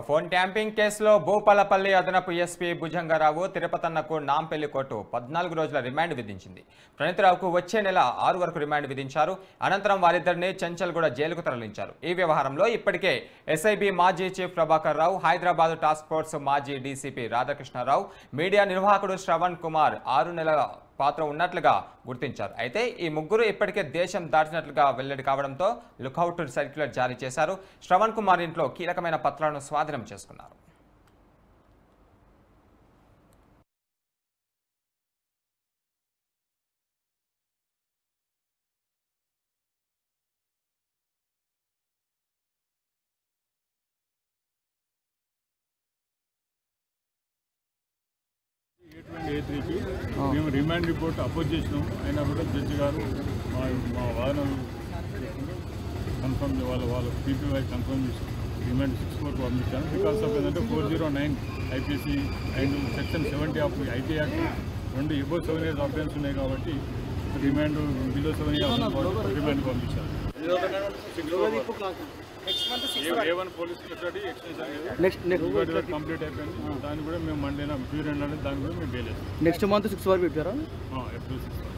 Phone ట్యాంపింగ్ కేసులో భూపాలపల్లి అదనపు SP Bhujangarao తిరుపతన్నకు Nampally court 14 రోజుల రిమాండ్ విధించింది. ప్రణీత్రావుకు వచ్చే నెల 6 వరకు రిమాండ్ విధించారు. అనంతరం వారిద్దరిని చెంచల్గూడ జైలుకు తరలించారు. ఈ వ్యవహారంలో ఇప్పటికే ఎస్ఐబి మాజీ chief Prabhakar Rao, Hyderabad task force మాజీ డీసీపీ రాధాకృష్ణరావు, మీడియా నిర్వాహకుడు శ్రవణ్ కుమార్ 6 నెలల పాత్ర ఉన్నట్లుగా గుర్తించారు. అయితే ఈ ముగ్గురు ఇప్పటికే దేశం దాటినట్లుగా వెల్లడి కావడంతో లుకౌట్ సర్క్యులర్ జారీ చేశారు. శ్రవణ్ కుమార్ ఇంట్లో కీలకమైన పత్రాలను స్వాధీనం చేసుకున్నారు. A3కి మేము రిమాండ్ రిపోర్ట్ అపోజ్ చేసినాం. అయినా కూడా జడ్జి గారు మా వాదనలు కన్ఫర్మ్ వాళ్ళ పీపీవై కన్ఫర్మ్ చేసి రిమాండ్ 6 పంపించాను. బికాస్ ఆఫ్ ఏంటంటే 409 IPC and section 70 of IT act 2 above 7 years offence ఉన్నాయి కాబట్టి రిమాండ్ బిలో 7 ఇయర్స్ రిమాండ్ పంపించాను. A1 police custody extension complete అయిపోయింది. దాన్ని కూడా మేము మండేనా ప్యూర్ దాన్ని కూడా మేము బెయిల్ నెక్స్ట్ మంత్ 6 వరకు పెట్టారా? April 6.